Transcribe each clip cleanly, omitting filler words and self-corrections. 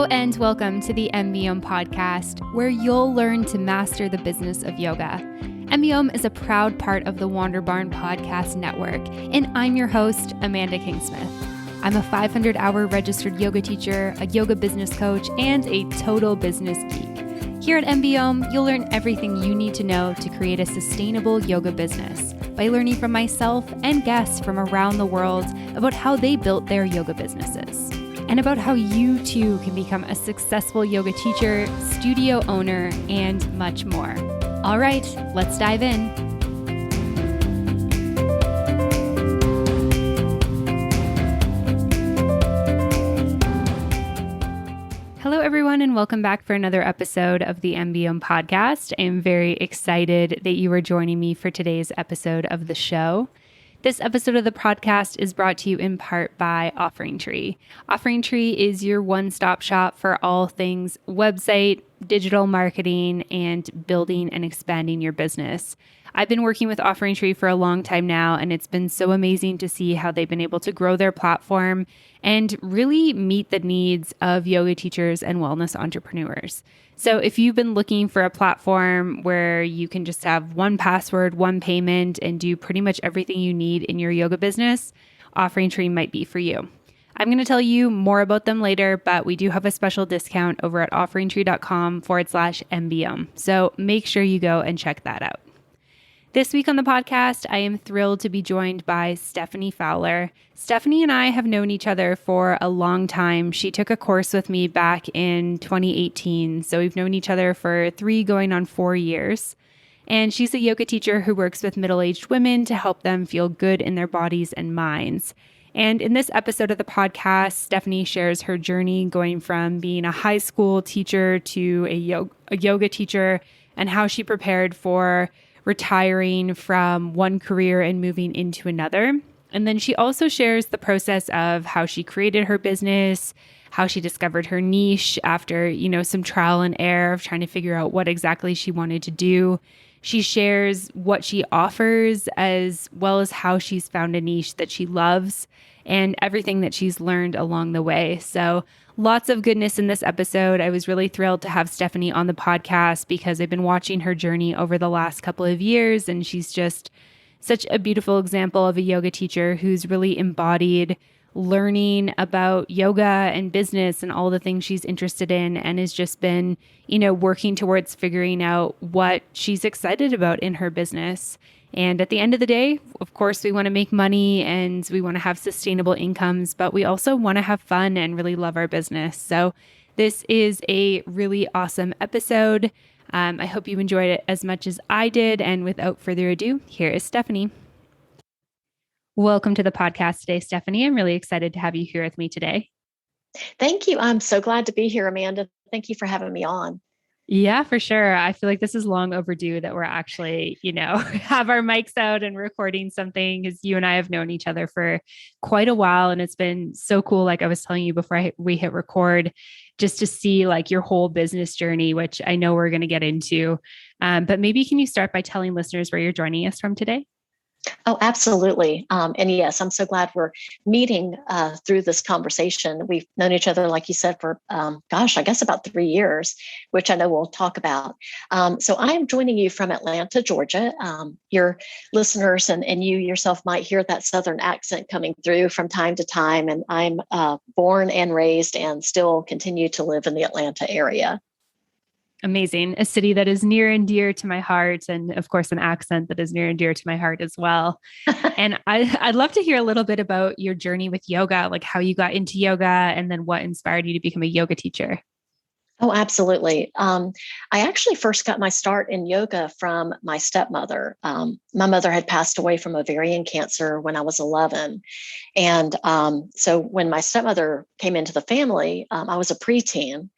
Hello and welcome to the M.B.Om podcast, where you'll learn to master the business of yoga. M.B.Om is a proud part of the Wander Barn podcast network, and I'm your host, Amanda Kingsmith. I'm a 500-hour registered yoga teacher, a yoga business coach, and a total business geek. Here at M.B.Om, you'll learn everything you need to know to create a sustainable yoga business by learning from myself and guests from around the world about how they built their yoga businesses, and about how you too can become a successful yoga teacher, studio owner, and much more. All right, let's dive in. Hello, everyone, and welcome back for another episode of the M.B.Om podcast. I am very excited that you are joining me for today's episode of the show. This episode of the podcast is brought to you in part by OfferingTree. OfferingTree is your one-stop shop for all things website, digital marketing, and building and expanding your business. I've been working with OfferingTree for a long time now, and it's been so amazing to see how they've been able to grow their platform and really meet the needs of yoga teachers and wellness entrepreneurs. So if you've been looking for a platform where you can just have one password, one payment, and do pretty much everything you need in your yoga business, OfferingTree might be for you. I'm going to tell you more about them later, but we do have a special discount over at offeringtree.com/MBM. So make sure you go and check that out. This week on the podcast, I am thrilled to be joined by Stephanie Fowler. Stephanie and I have known each other for a long time. She took a course with me back in 2018, so we've known each other for 3 going on 4 years. And she's a yoga teacher who works with middle-aged women to help them feel good in their bodies and minds. And in this episode of the podcast, Stephanie shares her journey going from being a high school teacher to a yoga teacher, and how she prepared for retiring from one career and moving into another. And then she also shares the process of how she created her business, how she discovered her niche after, some trial and error of trying to figure out what exactly she wanted to do. She shares what she offers as well as how she's found a niche that she loves and everything that she's learned along the way. So lots of goodness in this episode. I was really thrilled to have Stephanie on the podcast because I've been watching her journey over the last couple of years, and she's just such a beautiful example of a yoga teacher who's really embodied learning about yoga and business and all the things she's interested in, and has just been, working towards figuring out what she's excited about in her business. And at the end of the day, of course, we want to make money and we want to have sustainable incomes, but we also want to have fun and really love our business. So this is a really awesome episode. I hope you enjoyed it as much as I did. And without further ado, here is Stephanie. Welcome to the podcast today, Stephanie. I'm really excited to have you here with me today. Thank you. I'm so glad to be here, Amanda. Thank you for having me on. Yeah, for sure. I feel like this is long overdue that we're actually, have our mics out and recording something, because you and I have known each other for quite a while. And it's been so cool. Like I was telling you before we hit record, just to see like your whole business journey, which I know we're going to get into. But maybe can you start by telling listeners where you're joining us from today? Oh, absolutely. And yes, I'm so glad we're meeting through this conversation. We've known each other, like you said, for, I guess about 3 years, which I know we'll talk about. So I am joining you from Atlanta, Georgia. Your listeners and you yourself might hear that Southern accent coming through from time to time. And I'm born and raised and still continue to live in the Atlanta area. Amazing. A city that is near and dear to my heart. And of course, an accent that is near and dear to my heart as well. And I'd love to hear a little bit about your journey with yoga, like how you got into yoga and then what inspired you to become a yoga teacher. Oh, absolutely. I actually first got my start in yoga from my stepmother. My mother had passed away from ovarian cancer when I was 11. And so when my stepmother came into the family, I was a preteen.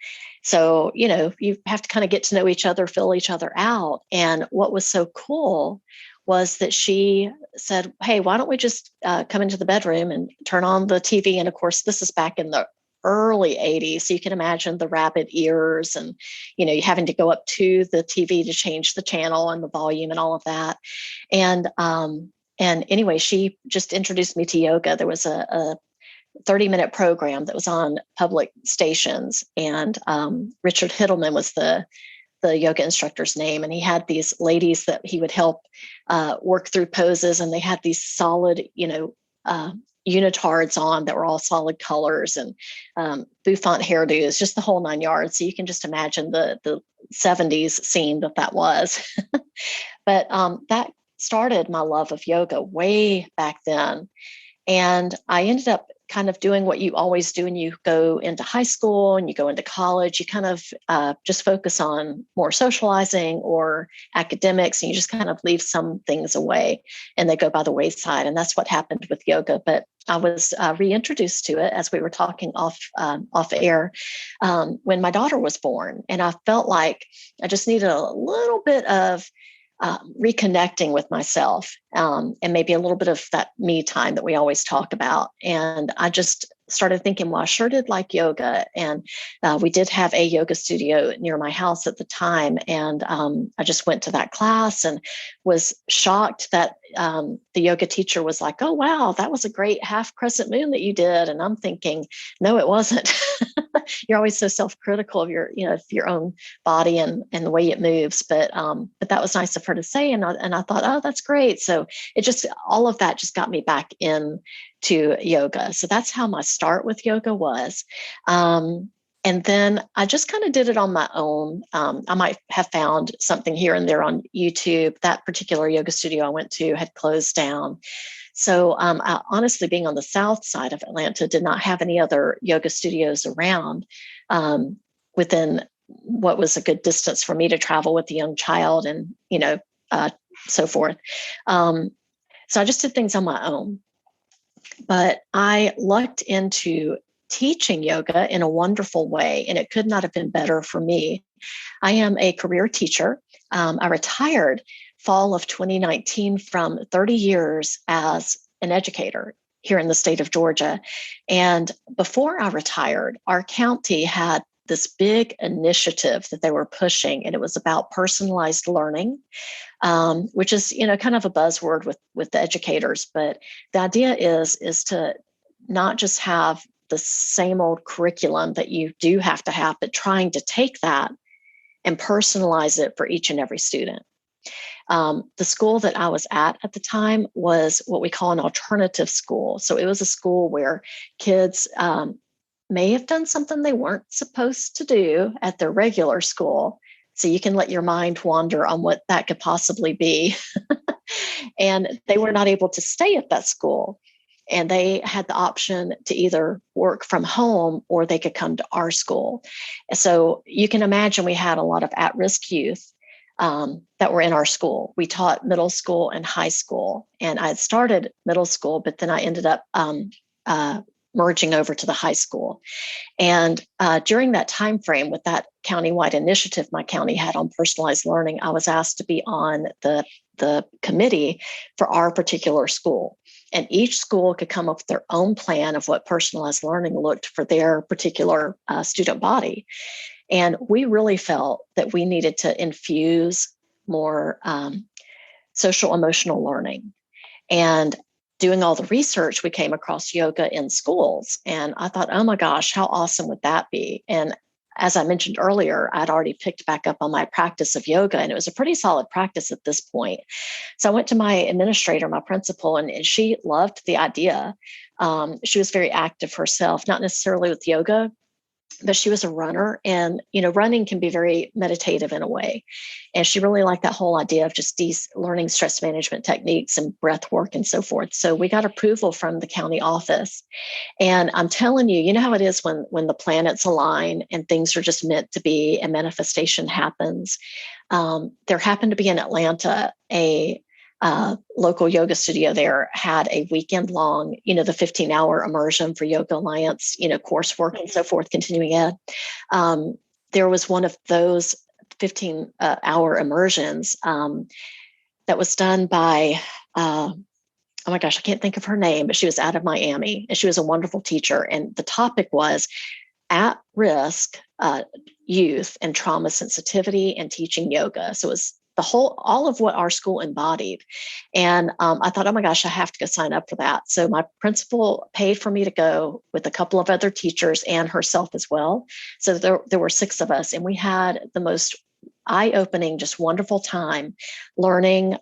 So, you have to kind of get to know each other, fill each other out. And what was so cool was that she said, hey, why don't we just come into the bedroom and turn on the TV? And of course, this is back in the early 80s. So you can imagine the rabbit ears and, you having to go up to the TV to change the channel and the volume and all of that. And anyway, she just introduced me to yoga. There was a 30-minute program that was on public stations. And Richard Hittleman was the yoga instructor's name. And he had these ladies that he would help work through poses. And they had these solid, unitards on that were all solid colors and bouffant hairdos, just the whole 9 yards. So you can just imagine the 70s scene that was. But that started my love of yoga way back then. And I ended up kind of doing what you always do when you go into high school and you go into college. You kind of just focus on more socializing or academics, and you just kind of leave some things away and they go by the wayside. And that's what happened with yoga. But I was reintroduced to it, as we were talking off air, when my daughter was born. And I felt like I just needed a little bit of reconnecting with myself, and maybe a little bit of that me time that we always talk about. And I just started thinking, well, I sure did like yoga. And we did have a yoga studio near my house at the time. And I just went to that class and was shocked that the yoga teacher was like, oh, wow, that was a great half crescent moon that you did. And I'm thinking, no, it wasn't. You're always so self-critical of your own body and the way it moves. But that was nice of her to say. And I thought, oh, that's great. So all of that just got me back in to yoga. So that's how my start with yoga was. And then I just kind of did it on my own. I might have found something here and there on YouTube. That particular yoga studio I went to had closed down. So I, honestly, being on the south side of Atlanta, did not have any other yoga studios around within what was a good distance for me to travel with a young child and, so forth. So I just did things on my own. But I lucked into teaching yoga in a wonderful way, and it could not have been better for me. I am a career teacher. I retired fall of 2019 from 30 years as an educator here in the state of Georgia. And before I retired, our county had this big initiative that they were pushing, and it was about personalized learning, which is, kind of a buzzword with the educators. But the idea is to not just have the same old curriculum that you do have to have, but trying to take that and personalize it for each and every student. The school that I was at the time was what we call an alternative school. So it was a school where kids may have done something they weren't supposed to do at their regular school. So you can let your mind wander on what that could possibly be. And they were not able to stay at that school. And they had the option to either work from home or they could come to our school. So you can imagine we had a lot of at-risk youth that were in our school. We taught middle school and high school. And I had started middle school, but then I ended up merging over to the high school. And during that time frame, with that countywide initiative my county had on personalized learning, I was asked to be on the committee for our particular school. And each school could come up with their own plan of what personalized learning looked for their particular student body. And we really felt that we needed to infuse more social emotional learning. And doing all the research, we came across yoga in schools. And I thought, oh my gosh, how awesome would that be? And as I mentioned earlier, I'd already picked back up on my practice of yoga, and it was a pretty solid practice at this point. So I went to my administrator, my principal, and she loved the idea. She was very active herself, not necessarily with yoga, but she was a runner, and running can be very meditative in a way. And she really liked that whole idea of just learning stress management techniques and breath work and so forth. So we got approval from the county office. And I'm telling you, you know how it is when the planets align and things are just meant to be and manifestation happens. There happened to be in Atlanta a local yoga studio there had a weekend long, the 15-hour immersion for Yoga Alliance, coursework and so forth, continuing ed. There was one of those 15-hour immersions that was done by, oh my gosh, I can't think of her name, but she was out of Miami, and she was a wonderful teacher. And the topic was at-risk youth and trauma sensitivity and teaching yoga. So it was all of what our school embodied. And I thought, oh my gosh, I have to go sign up for that. So my principal paid for me to go with a couple of other teachers and herself as well. So there were 6 of us, and we had the most eye-opening, just wonderful time learning,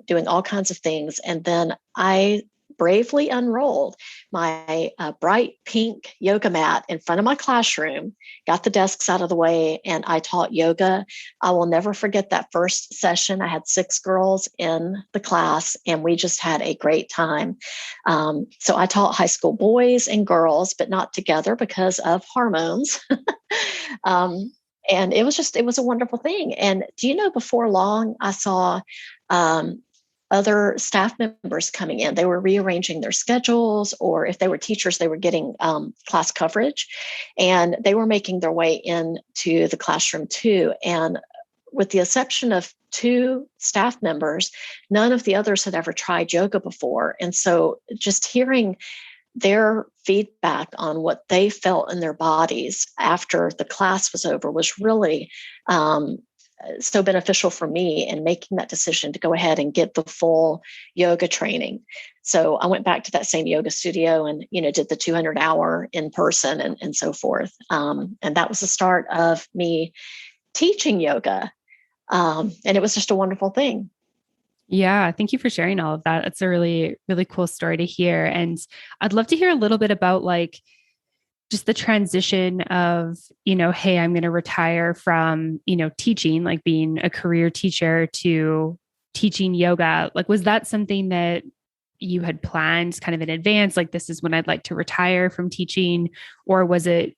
doing all kinds of things. And then I bravely unrolled my bright pink yoga mat in front of my classroom, got the desks out of the way, and I taught yoga. I will never forget that first session. I had 6 girls in the class, and we just had a great time. So I taught high school boys and girls, but not together because of hormones. And it was a wonderful thing. And do you know, before long, I saw other staff members coming in. They were rearranging their schedules, or if they were teachers, they were getting class coverage, and they were making their way into the classroom too. And with the exception of 2 staff members, none of the others had ever tried yoga before. And so just hearing their feedback on what they felt in their bodies after the class was over was really so beneficial for me in making that decision to go ahead and get the full yoga training. So I went back to that same yoga studio and, did the 200-hour in person and so forth. And that was the start of me teaching yoga. And it was just a wonderful thing. Yeah, thank you for sharing all of that. It's a really, really cool story to hear. And I'd love to hear a little bit about just the transition of, hey, I'm going to retire from, teaching, like being a career teacher, to teaching yoga. Like, was that something that you had planned kind of in advance? Like, this is when I'd like to retire from teaching? Or was it,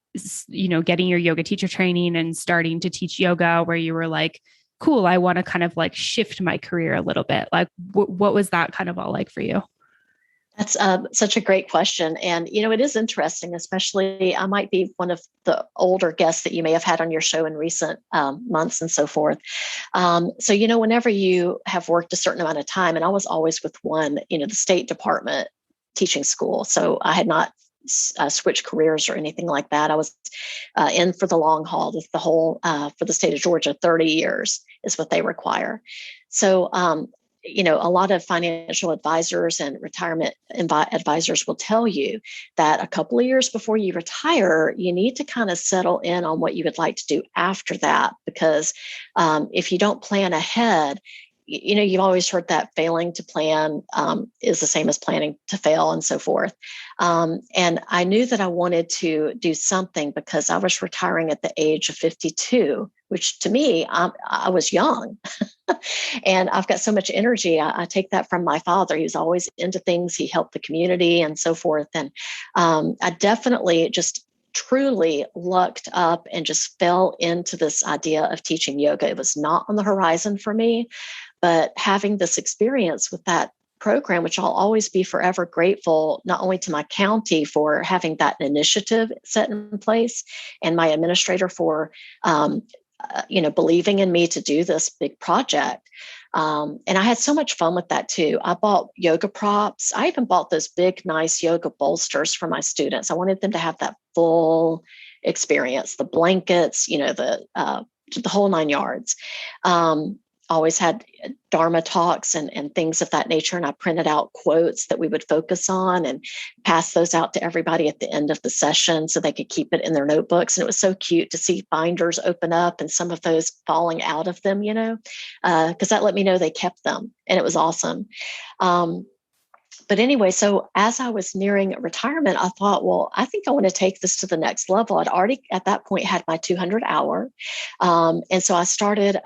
getting your yoga teacher training and starting to teach yoga where you were like, cool, I want to kind of like shift my career a little bit? Like, what was that kind of all like for you? That's such a great question. And, it is interesting, especially I might be one of the older guests that you may have had on your show in recent months and so forth. So, whenever you have worked a certain amount of time, and I was always with one, the State Department teaching school. So I had not switched careers or anything like that. I was in for the long haul with the whole, for the state of Georgia, 30 years is what they require. So, a lot of financial advisors and retirement advisors will tell you that a couple of years before you retire, you need to kind of settle in on what you would like to do after that. Because if you don't plan ahead, you've always heard that failing to plan is the same as planning to fail and so forth. And I knew that I wanted to do something because I was retiring at the age of 52, which to me, I was young. And I've got so much energy. I take that from my father. He was always into things. He helped the community and so forth. And I definitely just truly lucked up and just fell into this idea of teaching yoga. It was not on the horizon for me, but having this experience with that program, which I'll always be forever grateful, not only to my county for having that initiative set in place, and my administrator for believing in me to do this big project. And I had so much fun with that too. I bought yoga props. I even bought those big, nice yoga bolsters for my students. I wanted them to have that full experience, the blankets, the whole 9 yards. Always had Dharma talks and things of that nature. And I printed out quotes that we would focus on and pass those out to everybody at the end of the session so they could keep it in their notebooks. And it was so cute to see binders open up and some of those falling out of them, because that let me know they kept them. And it was awesome. But anyway, so as I was nearing retirement, I thought, well, I think I want to take this to the next level. I'd already at that point had my 200-hour. And so I started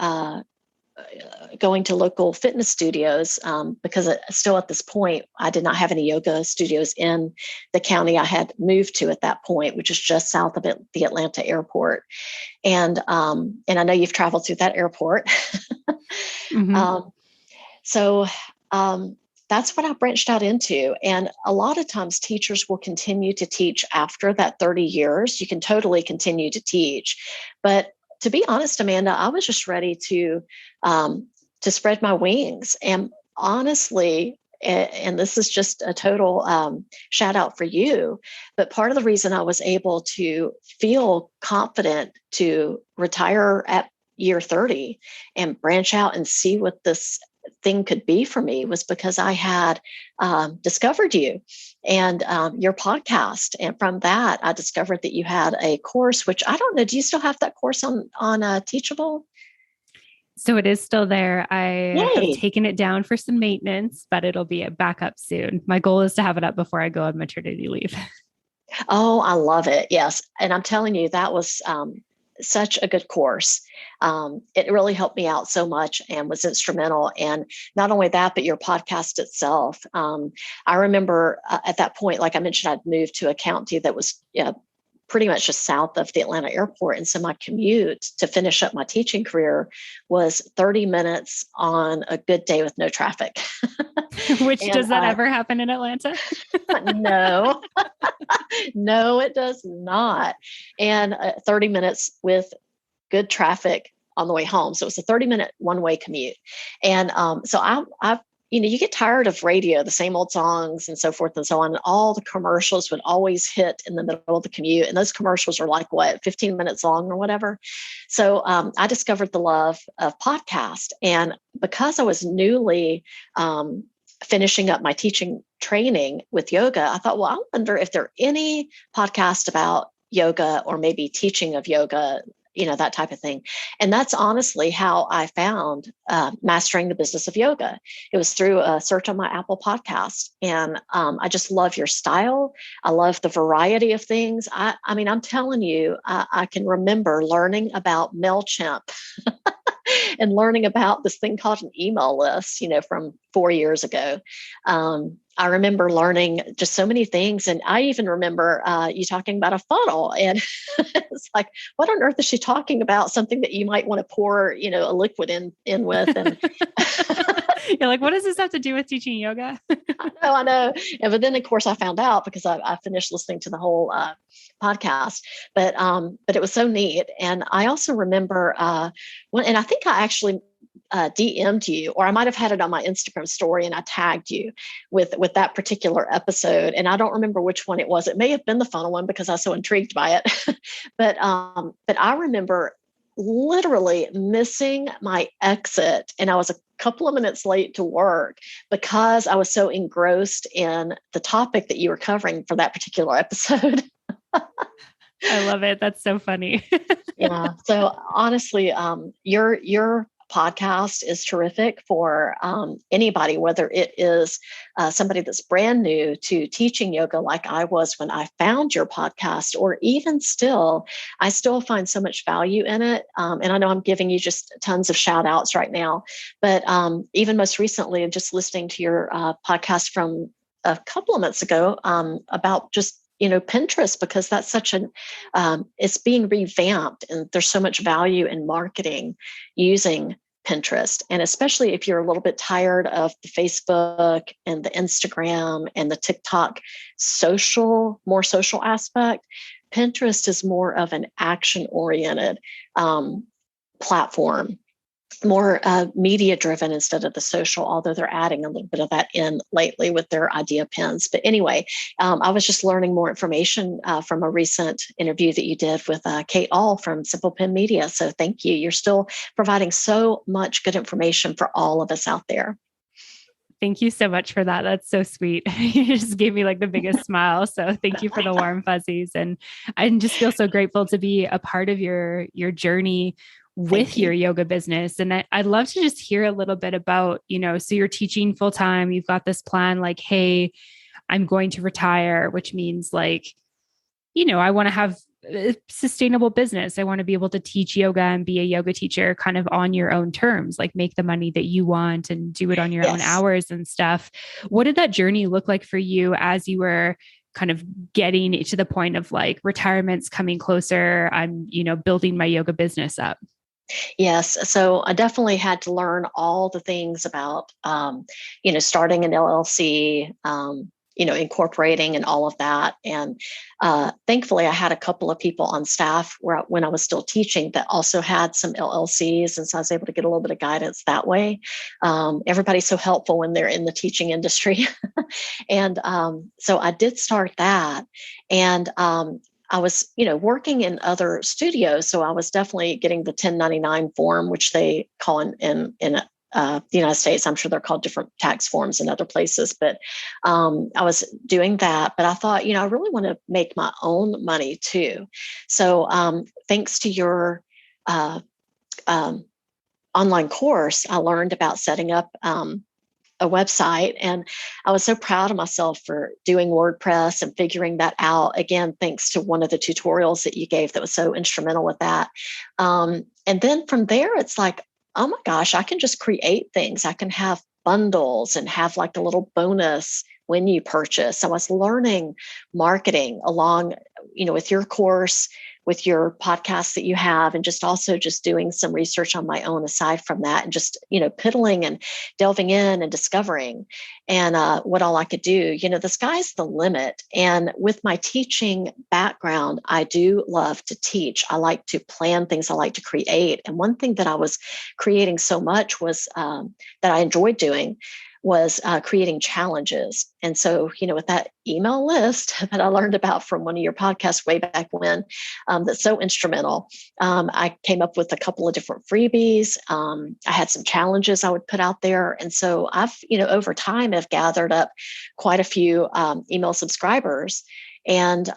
going to local fitness studios because still at this point, I did not have any yoga studios in the county I had moved to at that point, which is just south of the Atlanta airport. And I know you've traveled through that airport. Mm-hmm. So that's what I branched out into. And a lot of times teachers will continue to teach after that 30 years. You can totally continue to teach. But to be honest, Amanda, I was just ready to spread my wings. And honestly, and this is just a total shout out for you, but part of the reason I was able to feel confident to retire at year 30 and branch out and see what this thing could be for me was because I had discovered you and your podcast. And from that, I discovered that you had a course, which I don't know, do you still have that course on Teachable? So it is still there. I have Yay. taken it down for some maintenance, but it'll be back up soon. My goal is to have it up before I go on maternity leave. Oh, I love it. Yes. And I'm telling you, that was such a good course. It really helped me out so much and was instrumental. And not only that, but your podcast itself. I remember at that point, like I mentioned, I'd moved to a county that was pretty much just south of the Atlanta airport. And so my commute to finish up my teaching career was 30 minutes on a good day with no traffic. Which And does that ever happen in Atlanta? no, no, it does not. And 30 minutes with good traffic on the way home. So it's a 30-minute one-way commute. And so I've, you get tired of radio, the same old songs and so forth and so on. And all the commercials would always hit in the middle of the commute. And those commercials are like, 15 minutes long or whatever. So I discovered the love of podcast. And because I was newly finishing up my teaching training with yoga, I thought, I wonder if there are any podcasts about yoga or maybe teaching of yoga, that type of thing. And that's honestly how I found Mastering the Business of Yoga. It was through a search on my Apple podcast. And I just love your style. I love the variety of things. I mean, I'm telling you, I can remember learning about MailChimp and learning about this thing called an email list, from 4 years ago. I remember learning just so many things. And I even remember you talking about a funnel. And it's like, what on earth is she talking about? Something that you might want to pour, a liquid in with. And you're like, what does this have to do with teaching yoga? I know. But then, of course, I found out because I finished listening to the whole podcast. But it was so neat. And I also remember and I think I actually DM'd you, or I might have had it on my Instagram story and I tagged you with that particular episode. And I don't remember which one it was. It may have been the funnel one because I was so intrigued by it. But I remember literally missing my exit, and I was a couple of minutes late to work because I was so engrossed in the topic that you were covering for that particular episode. I love it. That's so funny. Yeah. So honestly, your podcast is terrific for anybody, whether it is somebody that's brand new to teaching yoga like I was when I found your podcast, or even still, I still find so much value in it. And I know I'm giving you just tons of shout outs right now, but even most recently, just listening to your podcast from a couple of months ago about just Pinterest, because that's such it's being revamped and there's so much value in marketing using Pinterest. And especially if you're a little bit tired of the Facebook and the Instagram and the TikTok more social aspect, Pinterest is more of an action-oriented platform, more media driven instead of the social, although they're adding a little bit of that in lately with their idea pins. But anyway, I was just learning more information from a recent interview that you did with Kate All from Simple Pen Media. So thank you. You're still providing so much good information for all of us out there. Thank you so much for that. That's so sweet. You just gave me like the biggest smile. So thank you for the warm fuzzies. And I just feel so grateful to be a part of your journey with your yoga business. And I'd love to just hear a little bit about, so you're teaching full time, you've got this plan like, hey, I'm going to retire, which means like, I want to have a sustainable business. I want to be able to teach yoga and be a yoga teacher kind of on your own terms, like make the money that you want and do it on your own hours and stuff. What did that journey look like for you as you were kind of getting to the point of like retirement's coming closer? I'm, building my yoga business up. Yes. So I definitely had to learn all the things about, starting an LLC, incorporating and all of that. And thankfully, I had a couple of people on staff when I was still teaching that also had some LLCs. And so I was able to get a little bit of guidance that way. Everybody's so helpful when they're in the teaching industry. And so I did start that. And I was, working in other studios. So I was definitely getting the 1099 form, which they call in the United States. I'm sure they're called different tax forms in other places, but I was doing that. But I thought, I really want to make my own money too. So thanks to your uh, um, online course, I learned about setting up a website. And I was so proud of myself for doing WordPress and figuring that out. Again, thanks to one of the tutorials that you gave that was so instrumental with that. And then from there, it's like, oh my gosh, I can just create things. I can have bundles and have like a little bonus when you purchase. I was learning marketing along, with your course, with your podcast that you have, and just also just doing some research on my own aside from that, and just, piddling and delving in and discovering and what all I could do. The sky's the limit. And with my teaching background, I do love to teach. I like to plan things. I like to create. And one thing that I was creating so much was that I enjoyed doing was creating challenges. And so, with that email list that I learned about from one of your podcasts way back when, that's so instrumental, I came up with a couple of different freebies. I had some challenges I would put out there. And so I've, over time have gathered up quite a few email subscribers and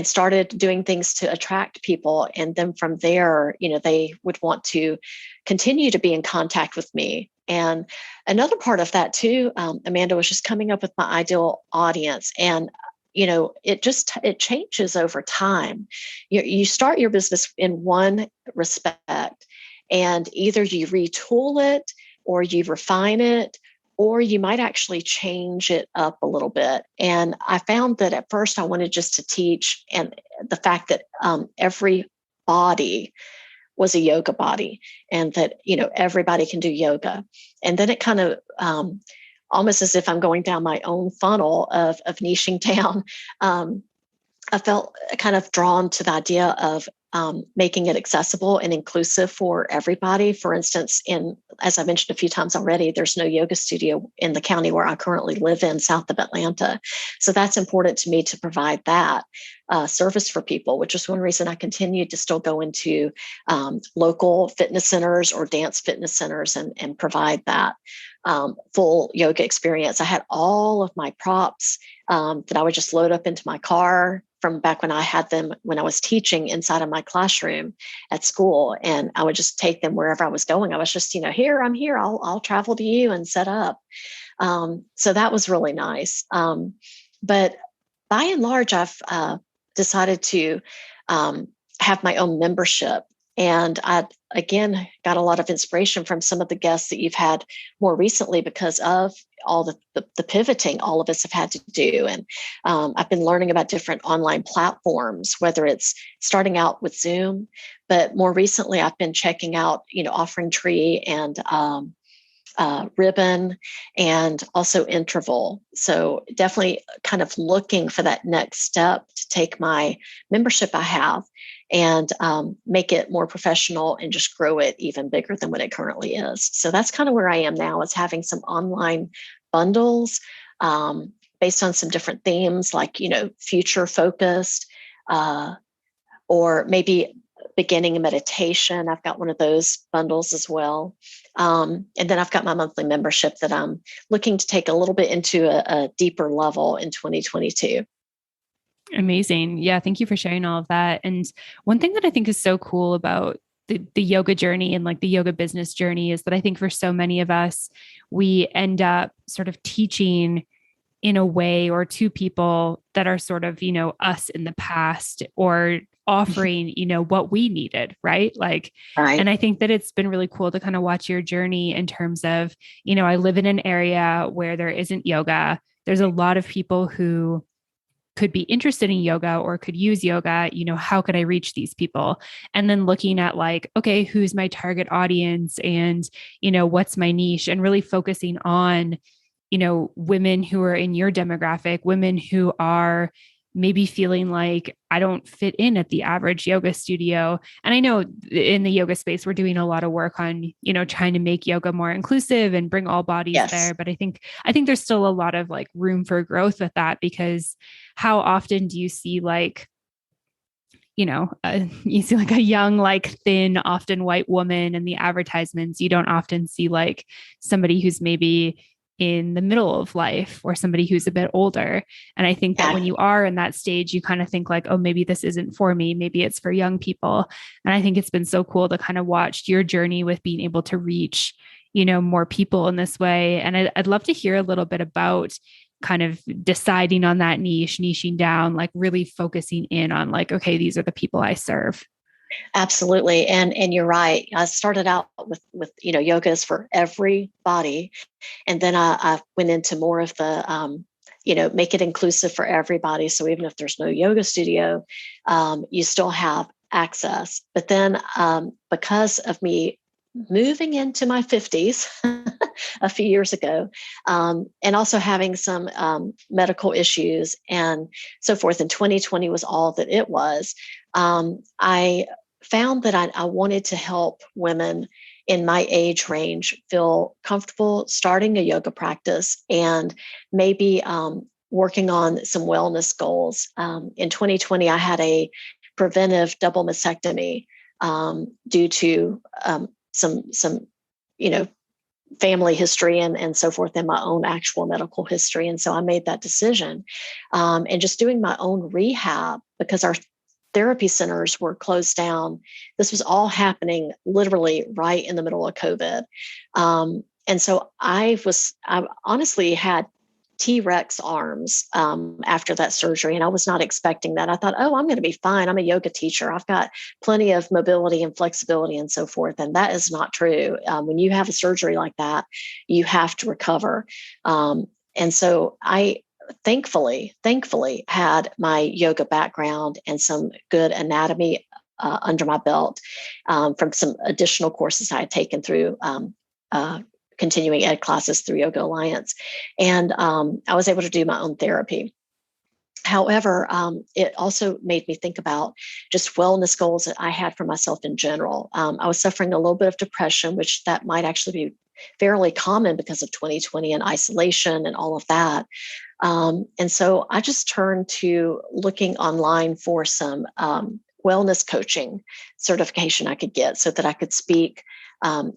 started doing things to attract people. And then from there, they would want to continue to be in contact with me. And another part of that too, Amanda, was just coming up with my ideal audience. And it changes over time. You start your business in one respect, and either you retool it or you refine it, or you might actually change it up a little bit. And I found that at first I wanted just to teach, and the fact that every body was a yoga body, and that, everybody can do yoga. And then it kind of almost as if I'm going down my own funnel of niching down. I felt kind of drawn to the idea of making it accessible and inclusive for everybody. For instance, as I mentioned a few times already, there's no yoga studio in the county where I currently live in, south of Atlanta. So that's important to me to provide that service for people, which is one reason I continued to still go into local fitness centers or dance fitness centers and provide that full yoga experience. I had all of my props that I would just load up into my car from back when I had them when I was teaching inside of my classroom at school, and I would just take them wherever I was going. I was just, here, I'm here. I'll travel to you and set up. So that was really nice. But by and large, I've decided to have my own membership. And I, again, got a lot of inspiration from some of the guests that you've had more recently because of all the pivoting all of us have had to do. And I've been learning about different online platforms, whether it's starting out with Zoom, but more recently I've been checking out, OfferingTree and Ribbon, and also Interval. So definitely kind of looking for that next step to take my membership I have and make it more professional and just grow it even bigger than what it currently is. So that's kind of where I am now, is having some online bundles based on some different themes, like, future focused, or maybe beginning a meditation. I've got one of those bundles as well. And then I've got my monthly membership that I'm looking to take a little bit into a deeper level in 2022. Amazing. Yeah. Thank you for sharing all of that. And one thing that I think is so cool about the yoga journey and like the yoga business journey is that I think for so many of us, we end up sort of teaching in a way or to people that are sort of, us in the past, or offering, what we needed. Right. Like, Right. And I think that it's been really cool to kind of watch your journey in terms of, I live in an area where there isn't yoga. There's a lot of people who could be interested in yoga or could use yoga. How could I reach these people? And then looking at like, okay, who's my target audience, and, what's my niche, and really focusing on, women who are in your demographic, women who are maybe feeling like I don't fit in at the average yoga studio. And I know in the yoga space, we're doing a lot of work on, trying to make yoga more inclusive and bring all bodies there. But I think there's still a lot of like room for growth with that, because how often do you see like you see like a young, like thin, often white woman in the advertisements. You don't often see like somebody who's maybe in the middle of life or somebody who's a bit older. And I think that Yeah, when you are in that stage, you kind of think like, oh, maybe this isn't for me. Maybe it's for young people. And I think it's been so cool to kind of watch your journey with being able to reach, more people in this way. And I'd love to hear a little bit about kind of deciding on that niching down, like really focusing in on like, okay, these are the people I serve. absolutely. And you're right. I started out with yoga is for everybody. And then I went into more of the make it inclusive for everybody. So even if there's no yoga studio, you still have access. But then because of me moving into my 50s a few years ago, and also having some medical issues and so forth, and 2020 was all that it was, I found that I wanted to help women in my age range feel comfortable starting a yoga practice and maybe working on some wellness goals. In 2020, I had a preventive double mastectomy due to some family history and so forth, and my own actual medical history. And so I made that decision, and just doing my own rehab because our therapy centers were closed down. This was all happening literally right in the middle of COVID. And so I honestly had T-Rex arms after that surgery. And I was not expecting that. I thought, oh, I'm going to be fine. I'm a yoga teacher. I've got plenty of mobility and flexibility and so forth. And that is not true. When you have a surgery like that, you have to recover. And so I thankfully had my yoga background and some good anatomy under my belt from some additional courses I had taken through continuing ed classes through Yoga Alliance. And I was able to do my own therapy. However, it also made me think about just wellness goals that I had for myself in general. I was suffering a little bit of depression, which that might actually be fairly common because of 2020 and isolation and all of that. And so I just turned to looking online for some wellness coaching certification I could get so that I could speak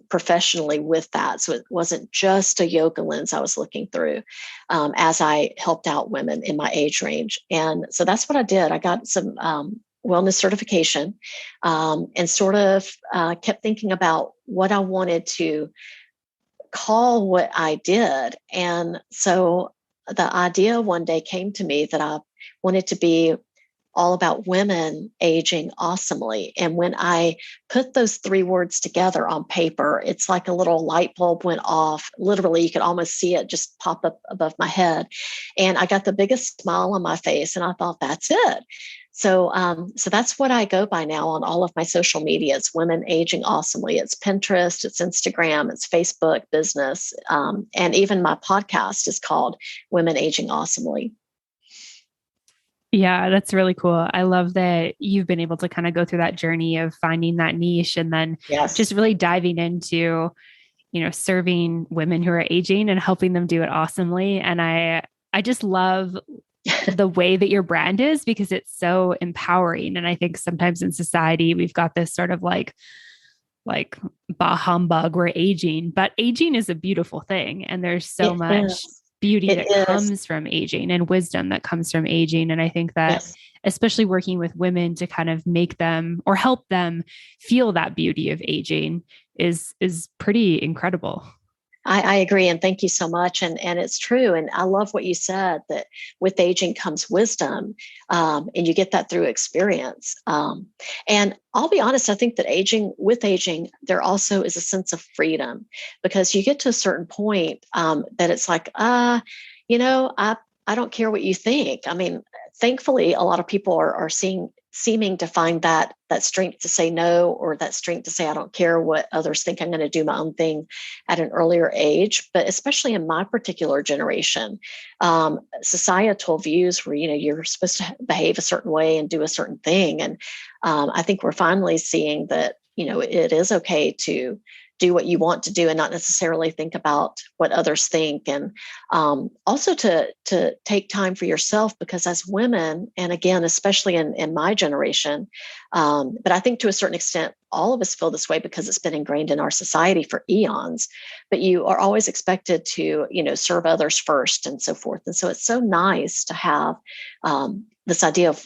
professionally with that. So it wasn't just a yoga lens I was looking through as I helped out women in my age range. And so that's what I did. I got some wellness certification and sort of kept thinking about what I wanted to call what I did. And so the idea one day came to me that I wanted to be all about women aging awesomely. And when I put those three words together on paper, it's like a little light bulb went off. Literally, you could almost see it just pop up above my head. And I got the biggest smile on my face. And I thought, that's it. So that's what I go by now on all of my social media. It's Women Aging Awesomely. It's Pinterest, it's Instagram, it's Facebook business. And even my podcast is called Women Aging Awesomely. Yeah, that's really cool. I love that you've been able to kind of go through that journey of finding that niche and then Yes. just really diving into, serving women who are aging and helping them do it awesomely. And I just love the way that your brand is because it's so empowering. And I think sometimes in society, we've got this sort of like bah humbug, we're aging, but aging is a beautiful thing. And there's so It much is. beauty It that is. comes from aging and wisdom that comes from aging. And I think that Yes. especially working with women to kind of make them or help them feel that beauty of aging is pretty incredible. I agree. And thank you so much. And it's true. And I love what you said that with aging comes wisdom. And you get that through experience. And I'll be honest, I think that with aging, there also is a sense of freedom because you get to a certain point that it's like, I don't care what you think. I mean, thankfully, a lot of people are seeming to find that strength to say no, or that strength to say, I don't care what others think, I'm going to do my own thing at an earlier age. But especially in my particular generation, societal views where, you're supposed to behave a certain way and do a certain thing. And I think we're finally seeing that, it is okay to do what you want to do and not necessarily think about what others think. And also to take time for yourself, because as women, and again, especially in my generation, but I think to a certain extent, all of us feel this way because it's been ingrained in our society for eons, but you are always expected to, serve others first and so forth. And so it's so nice to have this idea of,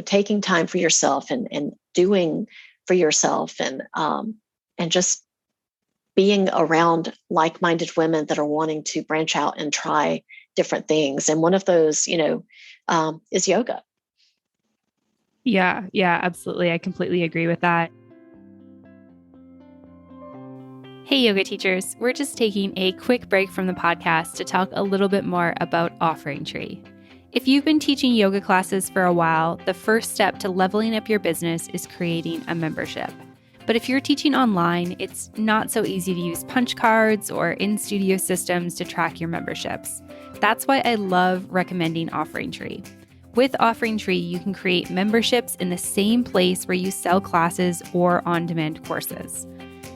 taking time for yourself and doing for yourself, and just being around like-minded women that are wanting to branch out and try different things. And one of those, is yoga. Yeah, absolutely. I completely agree with that. Hey, yoga teachers. We're just taking a quick break from the podcast to talk a little bit more about OfferingTree. If you've been teaching yoga classes for a while, the first step to leveling up your business is creating a membership. But if you're teaching online, it's not so easy to use punch cards or in-studio systems to track your memberships. That's why I love recommending OfferingTree. With OfferingTree, you can create memberships in the same place where you sell classes or on-demand courses.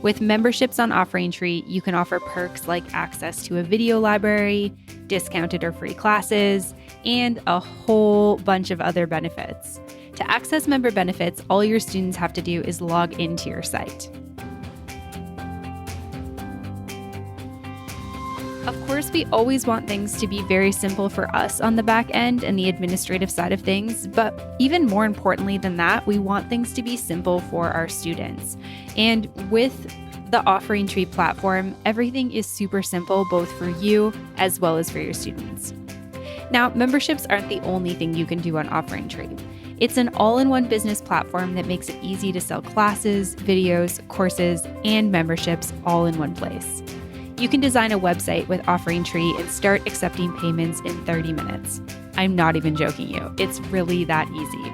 With memberships on OfferingTree, you can offer perks like access to a video library, discounted or free classes, and a whole bunch of other benefits. To access member benefits, all your students have to do is log into your site. Of course, we always want things to be very simple for us on the back end and the administrative side of things, but even more importantly than that, we want things to be simple for our students. And with the OfferingTree platform, everything is super simple both for you as well as for your students. Now, memberships aren't the only thing you can do on OfferingTree. It's an all-in-one business platform that makes it easy to sell classes, videos, courses, and memberships all in one place. You can design a website with OfferingTree and start accepting payments in 30 minutes. I'm not even joking you. It's really that easy.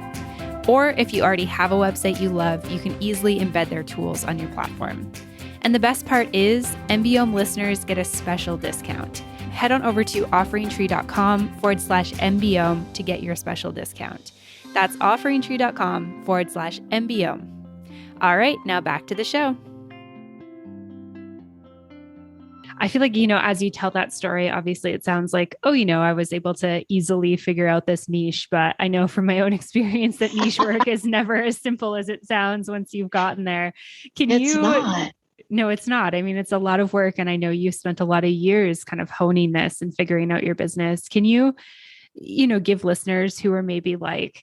Or if you already have a website you love, you can easily embed their tools on your platform. And the best part is, M.B.Om listeners get a special discount. Head on over to offeringtree.com/M.B.Om to get your special discount. That's offeringtree.com/M.B.Om. All right, now back to the show. I feel like, as you tell that story, obviously it sounds like, I was able to easily figure out this niche, but I know from my own experience that niche work is never as simple as it sounds once you've gotten there. It's not. No, it's not. I mean, it's a lot of work. And I know you spent a lot of years kind of honing this and figuring out your business. Can you, give listeners who are maybe like,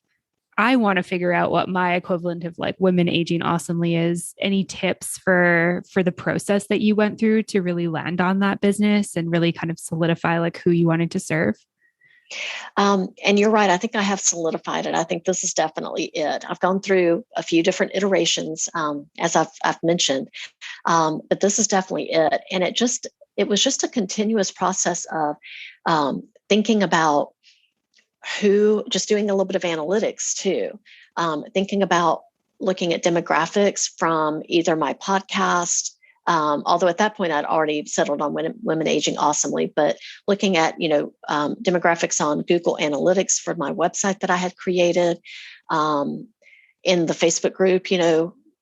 I want to figure out what my equivalent of like women aging awesomely is, any tips for the process that you went through to really land on that business and really kind of solidify like who you wanted to serve? And you're right. I think I have solidified it. I think this is definitely it. I've gone through a few different iterations, as I've mentioned, but this is definitely it. And it was just a continuous process of thinking about just doing a little bit of analytics too, thinking about looking at demographics from either my podcast, although at that point I'd already settled on women aging awesomely, but looking at, demographics on Google Analytics for my website that I had created, in the Facebook group,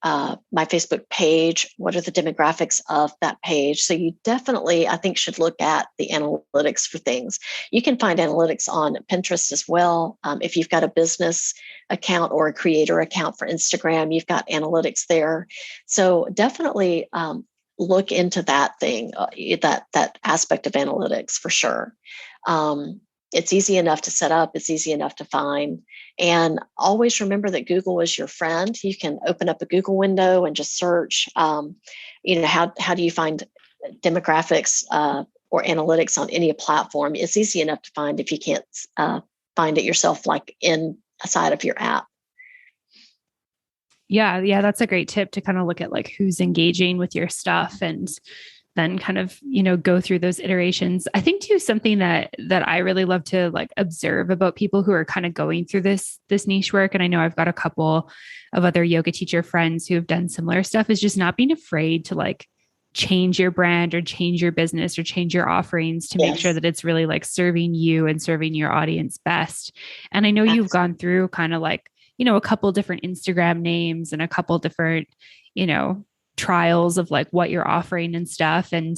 my Facebook page, what are the demographics of that page? So you definitely, I think, should look at the analytics for things. You can find analytics on Pinterest as well. If you've got a business account or a creator account for Instagram, you've got analytics there. So definitely look into that thing, that aspect of analytics for sure. It's easy enough to set up. It's easy enough to find. And always remember that Google is your friend. You can open up a Google window and just search, how do you find demographics or analytics on any platform? It's easy enough to find if you can't find it yourself, like inside of your app. Yeah, that's a great tip to kind of look at like who's engaging with your stuff and then kind of, go through those iterations. I think too, something that I really love to like observe about people who are kind of going through this niche work. And I know I've got a couple of other yoga teacher friends who have done similar stuff, is just not being afraid to like change your brand or change your business or change your offerings to make sure that it's really like serving you and serving your audience best. And I know you've gone through kind of like, a couple different Instagram names and a couple different, trials of like what you're offering and stuff. And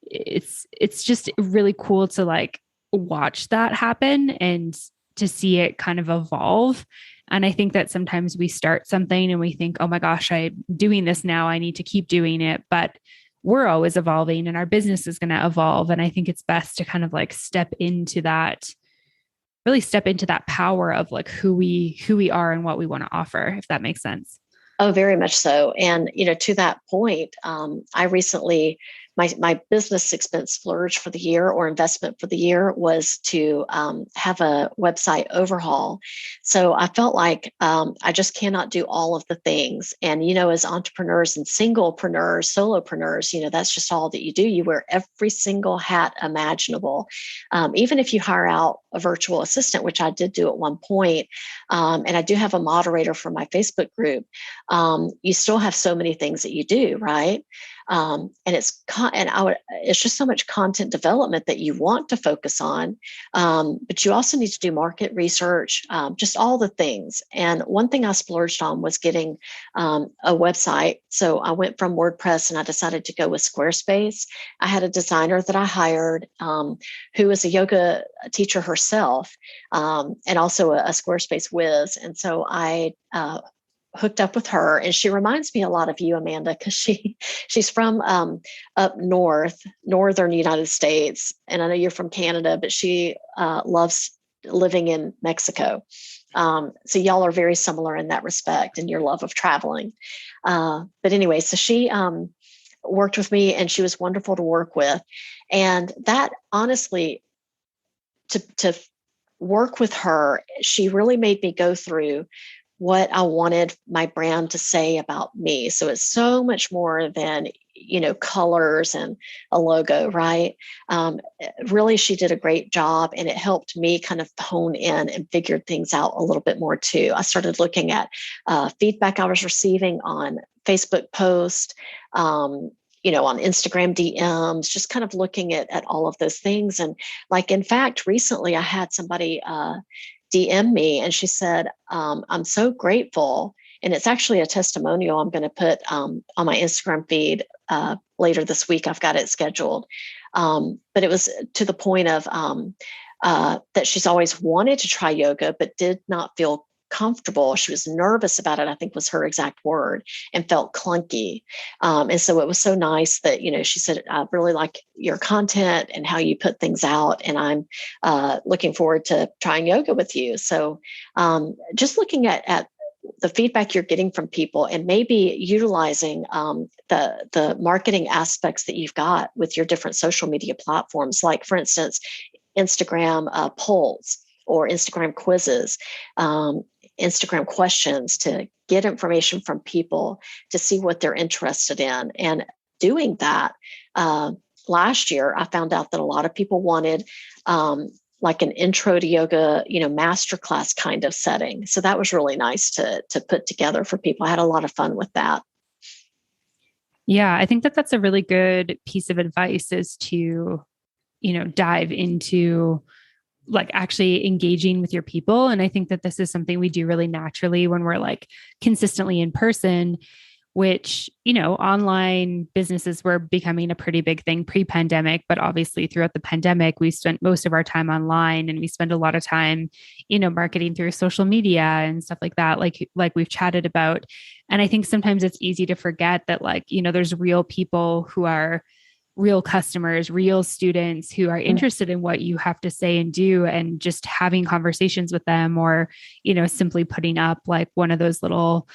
it's just really cool to like watch that happen and to see it kind of evolve. And I think that sometimes we start something and we think, oh my gosh, I'm doing this now, I need to keep doing it. But we're always evolving and our business is going to evolve. And I think it's best to kind of like really step into that power of like who we are and what we want to offer, if that makes sense. Oh, very much so. And, to that point, I recently, my business expense splurge for the year or investment for the year was to have a website overhaul. So I felt like I just cannot do all of the things. And, as entrepreneurs and singlepreneurs, solopreneurs, that's just all that you do. You wear every single hat imaginable. Even if you hire out a virtual assistant, which I did do at one point, and I do have a moderator for my Facebook group, you still have so many things that you do, right? And it's just so much content development that you want to focus on, but you also need to do market research, just all the things. And one thing I splurged on was getting a website. So I went from WordPress and I decided to go with Squarespace. I had a designer that I hired who is a yoga teacher herself, and also a Squarespace whiz. And so I hooked up with her, and she reminds me a lot of you, Amanda, because she's from up northern United States, and I know you're from Canada, but she loves living in Mexico. So y'all are very similar in that respect, and your love of traveling. But anyway, so she worked with me, and she was wonderful to work with, and that honestly, to work with her, she really made me go through what I wanted my brand to say about me. So it's so much more than, colors and a logo, right? Really, she did a great job, and it helped me kind of hone in and figure things out a little bit more too. I started looking at feedback I was receiving on Facebook posts, on Instagram DMs, just kind of looking at all of those things. And like, in fact, recently I had somebody DM me, and she said, I'm so grateful. And it's actually a testimonial I'm going to put on my Instagram feed later this week. I've got it scheduled. But it was to the point of that she's always wanted to try yoga, but did not feel comfortable. She was nervous about it, I think was her exact word, and felt clunky. And so it was so nice that, she said, I really like your content and how you put things out. And I'm looking forward to trying yoga with you. So just looking at the feedback you're getting from people, and maybe utilizing the marketing aspects that you've got with your different social media platforms, like, for instance, Instagram polls or Instagram quizzes, Instagram questions, to get information from people to see what they're interested in. And doing that, last year, I found out that a lot of people wanted like an intro to yoga, masterclass kind of setting. So that was really nice to put together for people. I had a lot of fun with that. Yeah, I think that that's a really good piece of advice, is to, dive into like actually engaging with your people. And I think that this is something we do really naturally when we're like consistently in person, which, online businesses were becoming a pretty big thing pre-pandemic, but obviously throughout the pandemic, we spent most of our time online, and we spend a lot of time, marketing through social media and stuff like that, like we've chatted about. And I think sometimes it's easy to forget that, like, there's real people who are real customers, real students who are interested in what you have to say and do, and just having conversations with them, or, simply putting up like one of those little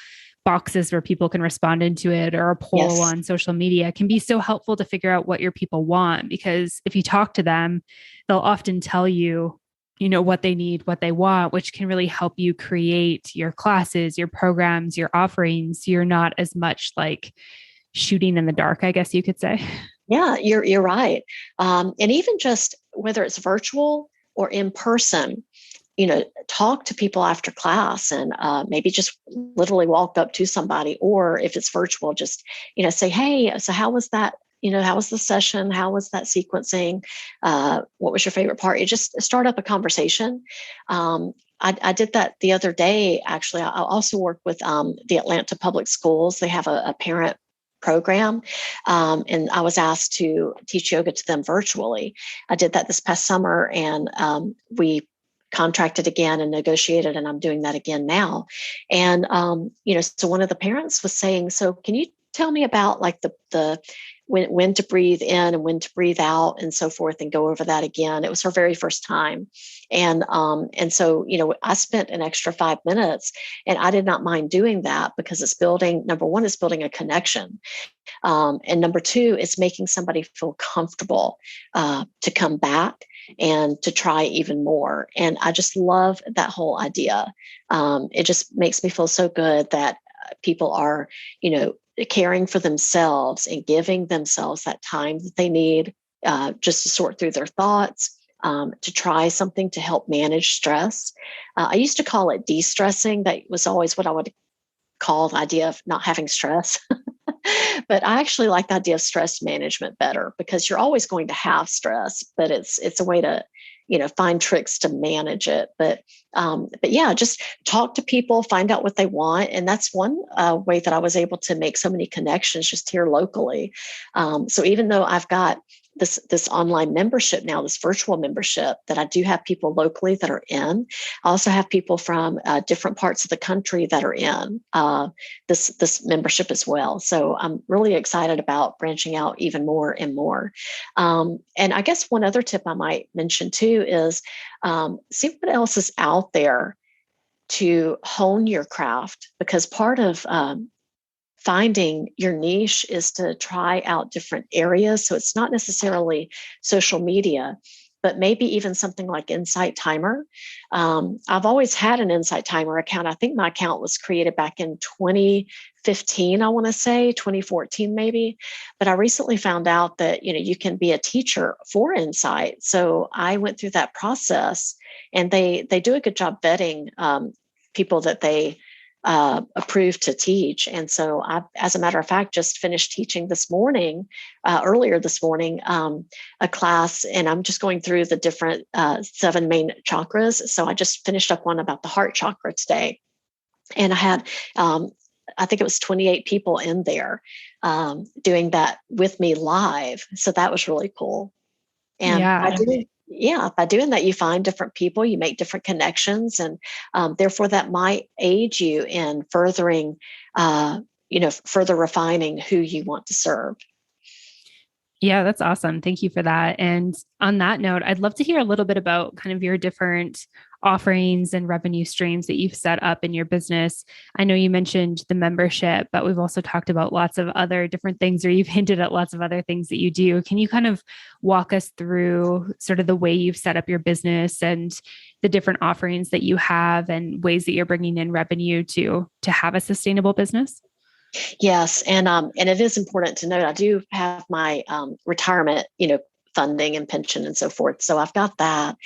boxes where people can respond into it, or a poll on social media, can be so helpful to figure out what your people want. Because if you talk to them, they'll often tell you, what they need, what they want, which can really help you create your classes, your programs, your offerings. You're not as much like shooting in the dark, I guess you could say. Yeah, you're right. And even just whether it's virtual or in person, talk to people after class, and maybe just literally walk up to somebody, or if it's virtual, just, say, hey, so how was that? How was the session? How was that sequencing? What was your favorite part? You just start up a conversation. I did that the other day. Actually, I also work with the Atlanta Public Schools. They have a parent program. And I was asked to teach yoga to them virtually. I did that this past summer, and we contracted again and negotiated, and I'm doing that again now. And, so one of the parents was saying, so can you tell me about like the when to breathe in and when to breathe out and so forth, and go over that again. It was her very first time. And so, I spent an extra 5 minutes, and I did not mind doing that because it's building, number one, it's building a connection. And number two, it's making somebody feel comfortable to come back and to try even more. And I just love that whole idea. It just makes me feel so good that people are, caring for themselves and giving themselves that time that they need just to sort through their thoughts, to try something to help manage stress. I used to call it de-stressing. That was always what I would call the idea of not having stress. But I actually like the idea of stress management better, because you're always going to have stress, but it's a way to, find tricks to manage it. But yeah, just talk to people, find out what they want. And that's one way that I was able to make so many connections just here locally. So even though I've got this online membership now, this virtual membership that I do have people locally that are in, I also have people from different parts of the country that are in this membership as well. So I'm really excited about branching out even more and more. And I guess one other tip I might mention too is see what else is out there to hone your craft, because part of finding your niche is to try out different areas. So it's not necessarily social media, but maybe even something like Insight Timer. I've always had an Insight Timer account. I think my account was created back in 2015, I want to say 2014 maybe. But I recently found out that, you can be a teacher for Insight. So I went through that process, and they do a good job vetting people that they approved to teach. And so I, as a matter of fact, just finished teaching this morning, earlier this morning, a class, and I'm just going through the different 7 main chakras. So I just finished up one about the heart chakra today. And I had, I think it was 28 people in there doing that with me live. So that was really cool. And Yeah. by doing that, you find different people, you make different connections, and therefore that might aid you in furthering, further refining who you want to serve. Yeah, that's awesome. Thank you for that. And on that note, I'd love to hear a little bit about kind of your different offerings and revenue streams that you've set up in your business. I know you mentioned the membership, but we've also talked about lots of other different things, or you've hinted at lots of other things that you do. Can you kind of walk us through sort of the way you've set up your business and the different offerings that you have and ways that you're bringing in revenue to have a sustainable business? Yes, and it is important to note I do have my retirement, funding and pension and so forth. So I've got that.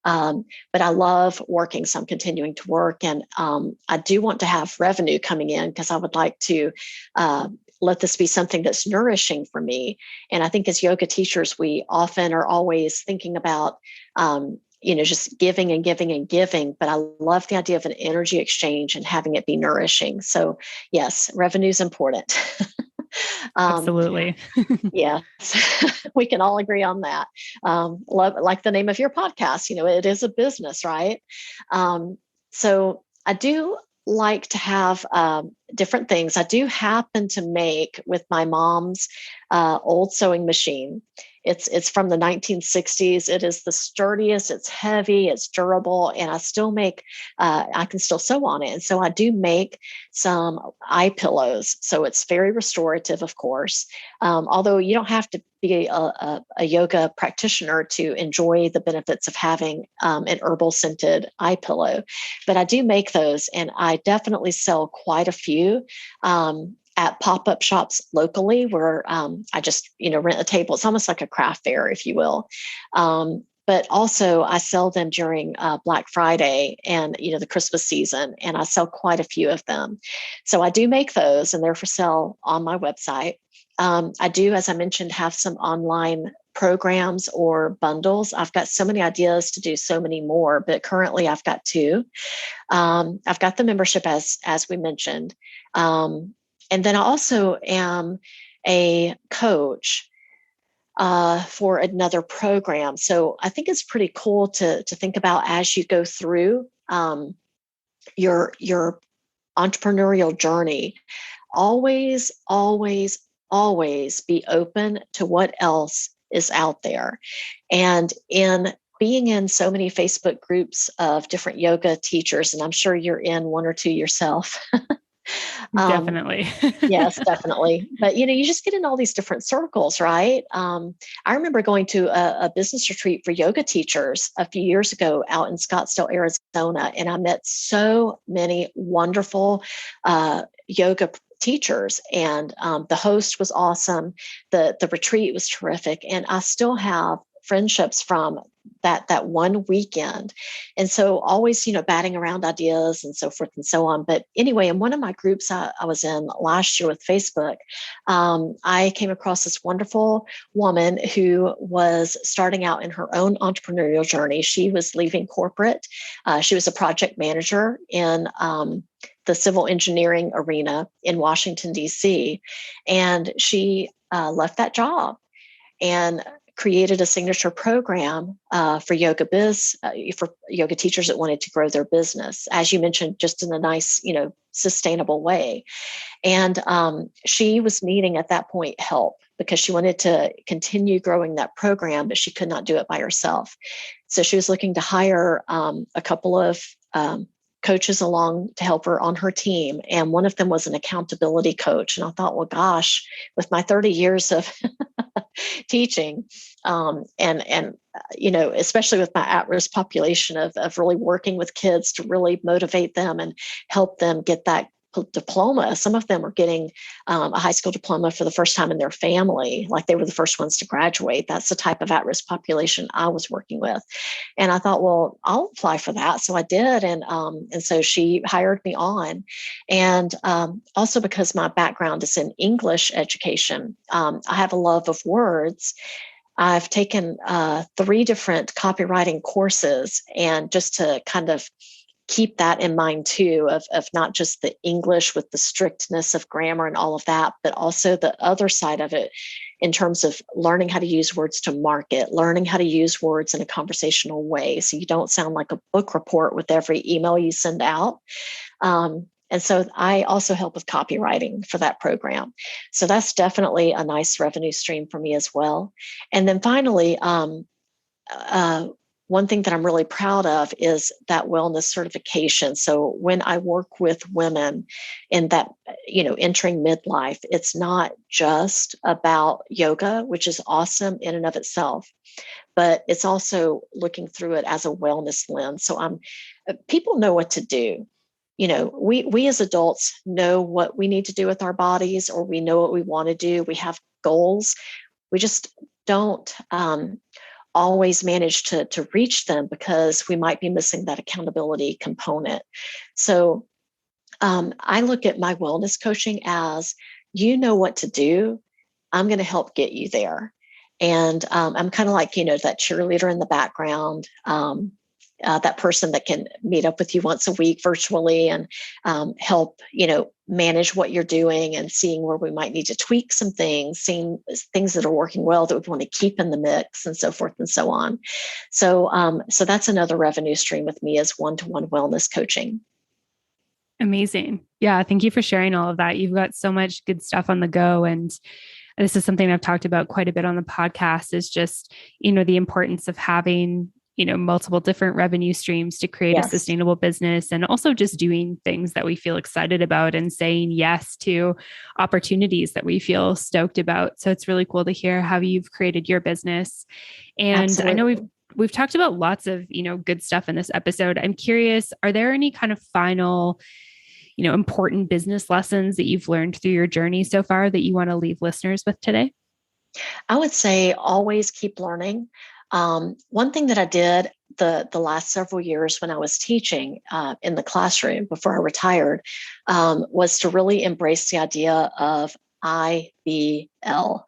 But I love working, so I'm continuing to work, and I do want to have revenue coming in, because I would like to let this be something that's nourishing for me. And I think as yoga teachers, we often are always thinking about just giving and giving and giving. But I love the idea of an energy exchange and having it be nourishing. So yes, revenue is important. Absolutely. Yes, we can all agree on that. Like the name of your podcast, it is a business, right? So I do like to have different things. I do happen to make with my mom's old sewing machine. It's from the 1960s. It is the sturdiest. It's heavy. It's durable, and I still make. I can still sew on it, and so I do make some eye pillows. So it's very restorative, of course. Although you don't have to be a yoga practitioner to enjoy the benefits of having an herbal scented eye pillow, but I do make those, and I definitely sell quite a few. At pop-up shops locally, where I just rent a table. It's almost like a craft fair, if you will. But also I sell them during Black Friday and the Christmas season, and I sell quite a few of them. So I do make those, and they're for sale on my website. I do, as I mentioned, have some online programs or bundles. I've got so many ideas to do so many more, but currently I've got 2. I've got the membership as we mentioned. And then I also am a coach for another program. So I think it's pretty cool to think about as you go through your entrepreneurial journey. Always, always, always be open to what else is out there. And in being in so many Facebook groups of different yoga teachers, and I'm sure you're in one or two yourself. um, Definitely. Yes, definitely. But you just get in all these different circles, right? I remember going to a business retreat for yoga teachers a few years ago out in Scottsdale, Arizona, and I met so many wonderful yoga teachers, and the host was awesome. The retreat was terrific, and I still have friendships from that one weekend. And so always, batting around ideas and so forth and so on. But anyway, in one of my groups I was in last year with Facebook, I came across this wonderful woman who was starting out in her own entrepreneurial journey. She was leaving corporate. She was a project manager in the civil engineering arena in Washington, D.C. And she left that job and created a signature program for for yoga teachers that wanted to grow their business, as you mentioned, just in a nice, sustainable way. And she was needing at that point help because she wanted to continue growing that program, but she could not do it by herself. So she was looking to hire a couple of coaches along to help her on her team. And one of them was an accountability coach. And I thought, well, gosh, with my 30 years of teaching, especially with my at-risk population of really working with kids to really motivate them and help them get that diploma. Some of them are getting a high school diploma for the first time in their family, like they were the first ones to graduate. That's the type of at-risk population I was working with. And I thought, well, I'll apply for that. So I did. And so she hired me on. And also because my background is in English education, I have a love of words. I've taken 3 different copywriting courses, and just to kind of keep that in mind too, of not just the English with the strictness of grammar and all of that, but also the other side of it in terms of learning how to use words to market, learning how to use words in a conversational way so you don't sound like a book report with every email you send out. And so I also help with copywriting for that program. So that's definitely a nice revenue stream for me as well. And then finally, one thing that I'm really proud of is that wellness certification. So when I work with women in that, entering midlife, it's not just about yoga, which is awesome in and of itself, but it's also looking through it as a wellness lens. So people know what to do. We as adults know what we need to do with our bodies, or we know what we want to do. We have goals. We just don't always manage to reach them because we might be missing that accountability component. So I look at my wellness coaching as, you know what to do. I'm going to help get you there. And I'm kind of like, that cheerleader in the background, that person that can meet up with you once a week virtually and help, manage what you're doing and seeing where we might need to tweak some things, seeing things that are working well that we want to keep in the mix and so forth and so on. So, so that's another revenue stream with me, is one-to-one wellness coaching. Amazing. Yeah. Thank you for sharing all of that. You've got so much good stuff on the go. And this is something I've talked about quite a bit on the podcast, is just, the importance of having, multiple different revenue streams to create a sustainable business, and also just doing things that we feel excited about and saying yes to opportunities that we feel stoked about. So it's really cool to hear how you've created your business. And absolutely. I know we've talked about lots of, good stuff in this episode. I'm curious, are there any kind of final, important business lessons that you've learned through your journey so far that you want to leave listeners with today? I would say always keep learning. One thing that I did the last several years when I was teaching in the classroom before I retired was to really embrace the idea of IBL,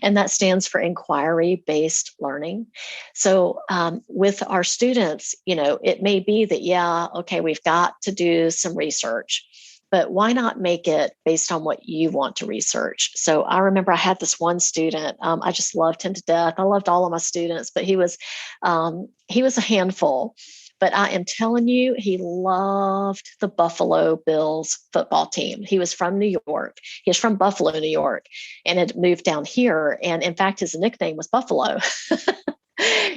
and that stands for inquiry-based learning. So with our students, it may be that, we've got to do some research. but why not make it based on what you want to research? So I remember I had this one student. I just loved him to death. I loved all of my students, but he was a handful. But I am telling you, he loved the Buffalo Bills football team. He was from New York. He was from Buffalo, New York, and had moved down here. And in fact, his nickname was Buffalo.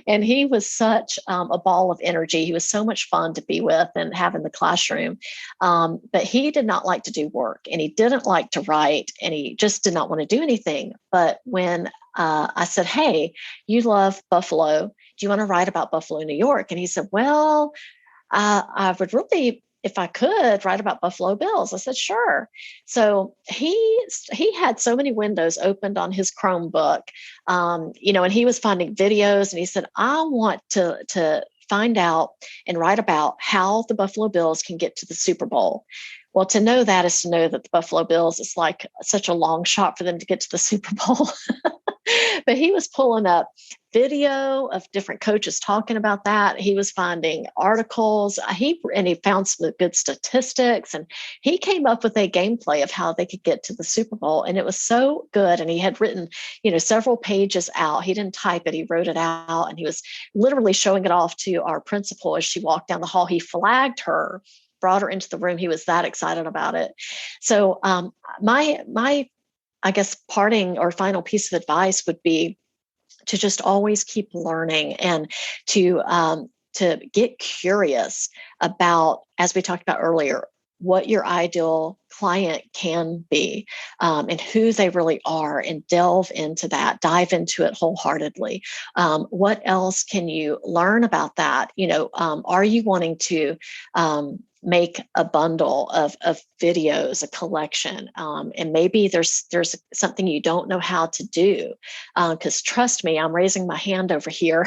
And he was such a ball of energy. He was so much fun to be with and have in the classroom. But he did not like to do work, and he didn't like to write, and he just did not want to do anything. But when I said, "Hey, you love Buffalo. Do you want to write about Buffalo, New York?" And he said, "Well, I would really, if I could, write about Buffalo Bills." I said, "Sure." So he had so many windows opened on his Chromebook, and he was finding videos, and he said, "I want to find out and write about how the Buffalo Bills can get to the Super Bowl." Well, to know that is to know that the Buffalo Bills is like such a long shot for them to get to the Super Bowl. But he was pulling up video of different coaches talking about that. He was finding articles. He found some good statistics, and he came up with a gameplay of how they could get to the Super Bowl. And it was so good. And he had written, several pages out. He didn't type it. He wrote it out, and he was literally showing it off to our principal as she walked down the hall. He flagged her, brought her into the room. He was that excited about it. So my I guess parting or final piece of advice would be to just always keep learning, and to get curious about, as we talked about earlier, what your ideal client can be, and who they really are, and delve into that, dive into it wholeheartedly. What else can you learn about that? Are you wanting to make a bundle of videos, a collection, and maybe there's something you don't know how to do, because trust me, I'm raising my hand over here,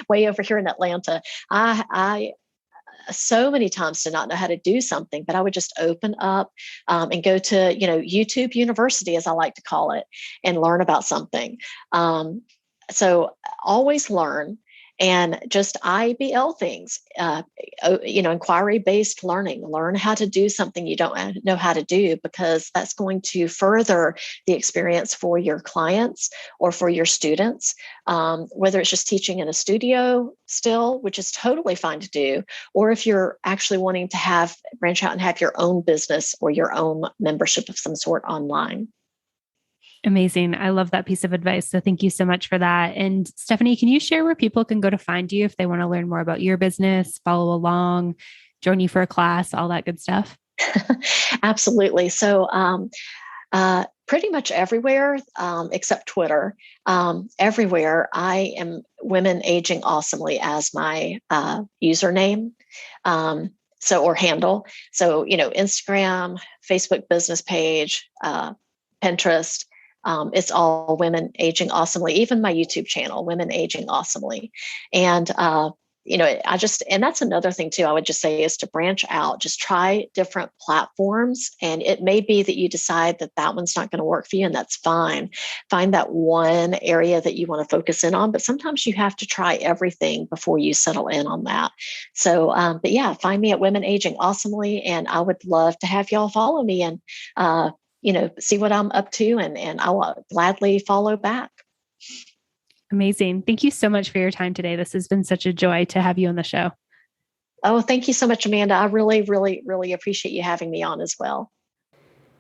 way over here in Atlanta. I so many times did not know how to do something, but I would just open up and go to YouTube University, as I like to call it, and learn about something. So always learn. And just IBL things, inquiry-based learning. Learn how to do something you don't know how to do, because that's going to further the experience for your clients or for your students, whether it's just teaching in a studio still, which is totally fine to do, or if you're actually wanting to branch out and have your own business or your own membership of some sort online. Amazing. I love that piece of advice. So thank you so much for that. And Stephanie, can you share where people can go to find you if they want to learn more about your business, follow along, join you for a class, all that good stuff? Absolutely. So pretty much everywhere except Twitter. Everywhere I am Women Aging Awesomely as my username. Or handle. So, Instagram, Facebook business page, Pinterest. It's all Women Aging Awesomely, even my YouTube channel, Women Aging Awesomely. And, and that's another thing too, I would just say, is to branch out, just try different platforms. And it may be that you decide that one's not going to work for you, and that's fine. Find that one area that you want to focus in on, but sometimes you have to try everything before you settle in on that. So, but yeah, find me at Women Aging Awesomely, and I would love to have y'all follow me and, see what I'm up to, and I will gladly follow back. Amazing. Thank you so much for your time today. This has been such a joy to have you on the show. Oh, thank you so much, Amanda. I really, really, really appreciate you having me on as well.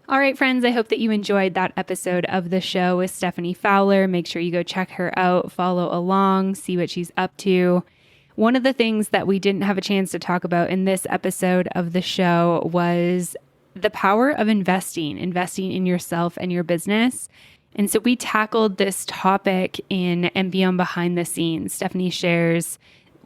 All right, friends, I hope that you enjoyed that episode of the show with Stephanie Fowler. Make sure you go check her out, follow along, see what she's up to. One of the things that we didn't have a chance to talk about in this episode of the show was the power of investing in yourself and your business. And so we tackled this topic in M.B.Om behind the scenes. Stephanie shares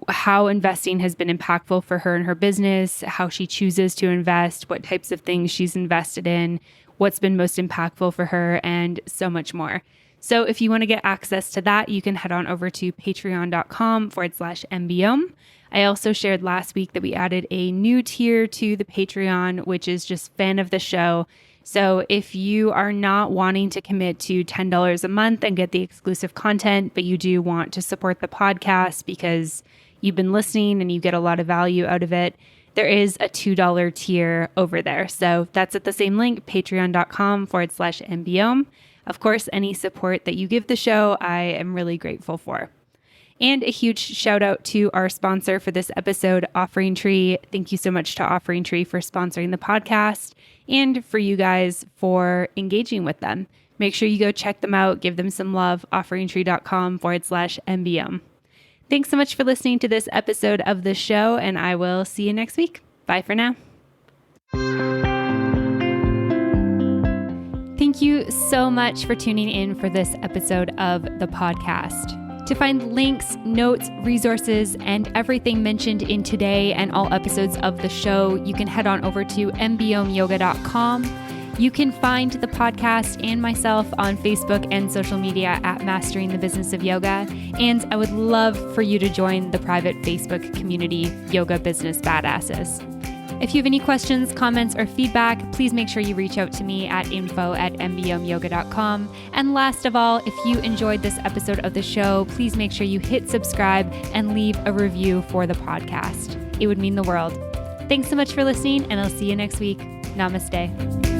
how investing has been impactful for her and her business, how she chooses to invest, what types of things she's invested in, what's been most impactful for her, and so much more. So if you want to get access to that, you can head on over to patreon.com/M.B.Om. I also shared last week that we added a new tier to the Patreon, which is just fan of the show. So if you are not wanting to commit to $10 a month and get the exclusive content, but you do want to support the podcast because you've been listening and you get a lot of value out of it, there is a $2 tier over there. So that's at the same link, patreon.com/M.B.Om. Of course, any support that you give the show, I am really grateful for. And a huge shout out to our sponsor for this episode, OfferingTree. Thank you so much to OfferingTree for sponsoring the podcast and for you guys for engaging with them. Make sure you go check them out, give them some love, offeringtree.com/M.B.Om. Thanks so much for listening to this episode of the show, and I will see you next week. Bye for now. Thank you so much for tuning in for this episode of the podcast. To find links, notes, resources, and everything mentioned in today and all episodes of the show, you can head on over to mbomyoga.com. You can find the podcast and myself on Facebook and social media at Mastering the Business of Yoga. And I would love for you to join the private Facebook community, Yoga Business Badasses. If you have any questions, comments, or feedback, please make sure you reach out to me at info@mbomyoga.com. And last of all, if you enjoyed this episode of the show, please make sure you hit subscribe and leave a review for the podcast. It would mean the world. Thanks so much for listening, and I'll see you next week. Namaste.